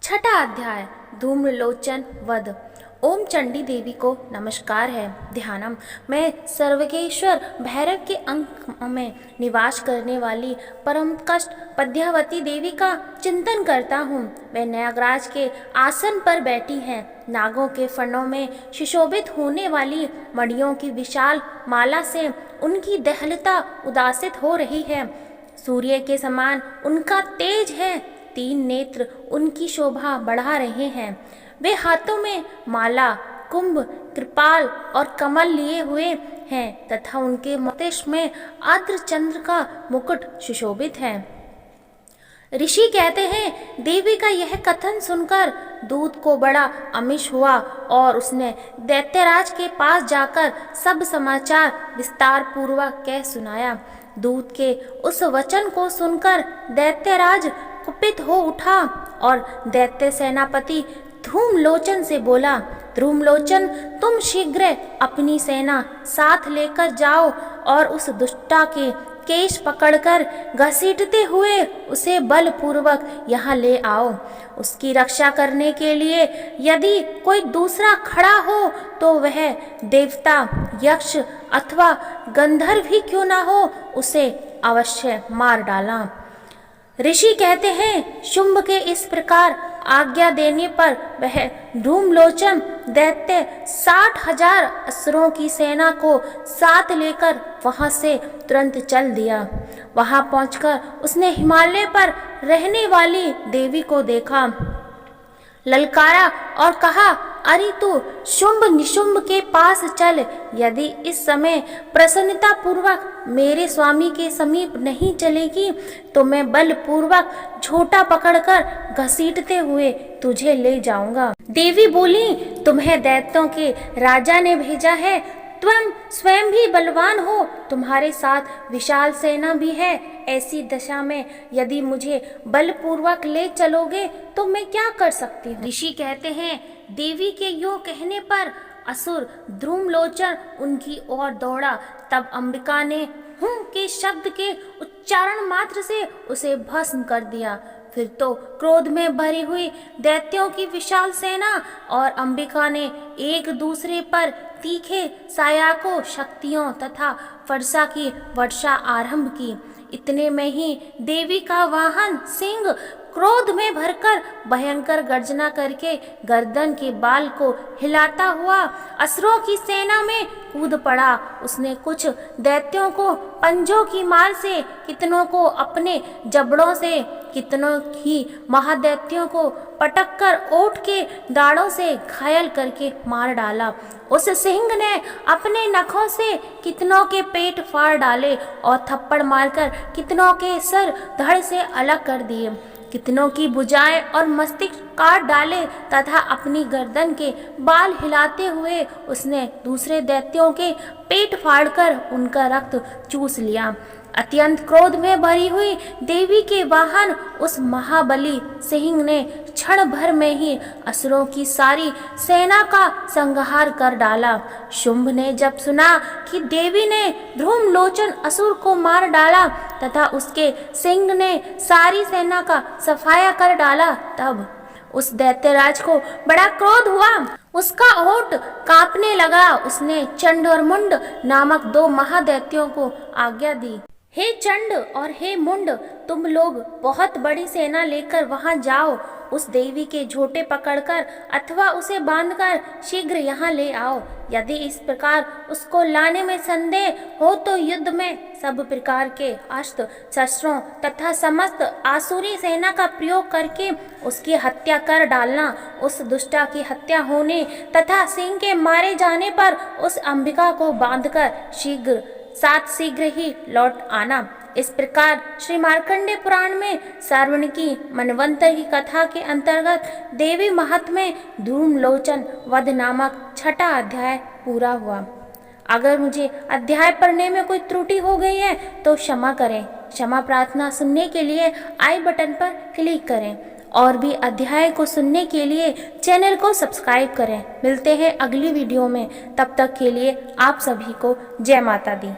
छठा अध्याय धूम्रलोचन वध। ओम चंडी देवी को नमस्कार है। ध्यानम। मैं सर्वगेश्वर भैरव के अंक में निवास करने वाली परम कष्ट पद्यावती देवी का चिंतन करता हूँ। वे नागराज के आसन पर बैठी हैं। नागों के फनों में सुशोभित होने वाली मणियों की विशाल माला से उनकी दहलता उदासित हो रही है। सूर्य के समान उनका तेज है। 3 नेत्र उनकी शोभा बढ़ा रहे हैं। वे हाथों में माला, कुंभ, कृपाल और कमल लिए हुए हैं तथा उनके मस्तिष्क में आर्द्र चंद्र का मुकुट सुशोभित है। ऋषि कहते हैं, देवी का यह कथन सुनकर दूत को बड़ा अमिष हुआ और उसने दैत्यराज के पास जाकर सब समाचार विस्तार पूर्वक कह सुनाया। दूत के उस वचन को सुनकर दैत्यराज कुपित हो उठा और दैत्य सेनापति धूम्रलोचन से बोला, धूम्रलोचन, तुम शीघ्र अपनी सेना साथ लेकर जाओ और उस दुष्टा के केश पकड़कर घसीटते हुए उसे बलपूर्वक यहाँ ले आओ। उसकी रक्षा करने के लिए यदि कोई दूसरा खड़ा हो तो वह देवता, यक्ष अथवा गंधर्व ही क्यों ना हो, उसे अवश्य मार डाला। ऋषि कहते हैं, शुंभ के इस प्रकार आज्ञा देने पर वह धूम्रलोचन दैत्य 60,000 असुरों की सेना को साथ लेकर वहां से तुरंत चल दिया। वहां पहुंचकर उसने हिमालय पर रहने वाली देवी को देखा, ललकारा और कहा, अरे तू शुंभ निशुंभ के पास चल। यदि इस समय प्रसन्नता पूर्वक मेरे स्वामी के समीप नहीं चलेगी तो मैं बलपूर्वक झोटा पकड़कर घसीटते हुए तुझे ले जाऊंगा। देवी बोली, तुम्हें दैत्यों के राजा ने भेजा है। तुम स्वयं भी बलवान हो, तुम्हारे साथ विशाल सेना भी है। ऐसी दशा में यदि मुझे बलपूर्वक ले चलोगे तो मैं क्या कर सकती हूँ। ऋषि कहते हैं, देवी के यूं कहने पर असुर धूम्रलोचन उनकी ओर दौड़ा। तब अंबिका ने हूं के शब्द के उच्चारण मात्र से उसे भस्म कर दिया। फिर तो क्रोध में भरी हुई दैत्यों की विशाल सेना और अंबिका ने एक दूसरे पर तीखे सायाको शक्तियों तथा वर्षा की वर्षा आरंभ की। इतने में ही देवी का वाहन सिंह क्रोध में भरकर भयंकर गर्जना करके गर्दन के बाल को हिलाता हुआ असुरों की सेना में कूद पड़ा। उसने कुछ दैत्यों को पंजों की मार से, कितनों को अपने जबड़ों से, कितनों ही महादैत्यों को पटक कर ओठ के दाढ़ों से घायल करके मार डाला। उस सिंह ने अपने नखों से कितनों के पेट फाड़ डाले और थप्पड़ मारकर कितनों के सर धड़ से अलग कर दिए। कितनों की भुजाएं और मस्तिष्क काट डाले तथा अपनी गर्दन के बाल हिलाते हुए उसने दूसरे दैत्यों के पेट फाड़कर उनका रक्त चूस लिया। अत्यंत क्रोध में भरी हुई देवी के वाहन उस महाबली सिंह ने क्षण भर में ही असुरों की सारी सेना का संहार कर डाला। शुंभ ने जब सुना कि देवी ने धूम्रलोचन असुर को मार डाला तथा उसके सिंह ने सारी सेना का सफाया कर डाला, तब उस दैत्यराज को बड़ा क्रोध हुआ। उसका ओठ कांपने लगा। उसने चंड और मुंड नामक 2 महादैत्यों को आज्ञा दी, हे चंड और हे मुंड, तुम लोग बहुत बड़ी सेना लेकर वहां जाओ। उस देवी के झोटे पकड़कर अथवा उसे बांधकर शीघ्र यहाँ ले आओ। यदि इस प्रकार उसको लाने में संदेह हो तो युद्ध में सब प्रकार के अस्त्र शस्त्रों तथा समस्त आसुरी सेना का प्रयोग करके उसकी हत्या कर डालना। उस दुष्टा की हत्या होने तथा सिंह के मारे जाने पर उस अंबिका को बांधकर शीघ्र ही लौट आना। इस प्रकार श्री मार्कंडेय पुराण में सार्वणिकी मनवंतर की कथा के अंतर्गत देवी महात्म्य धूम्रलोचन वध नामक छठा अध्याय पूरा हुआ। अगर मुझे अध्याय पढ़ने में कोई त्रुटि हो गई है तो क्षमा करें। क्षमा प्रार्थना सुनने के लिए आई बटन पर क्लिक करें और भी अध्याय को सुनने के लिए चैनल को सब्सक्राइब करें। मिलते हैं अगली वीडियो में, तब तक के लिए आप सभी को जय माता दी।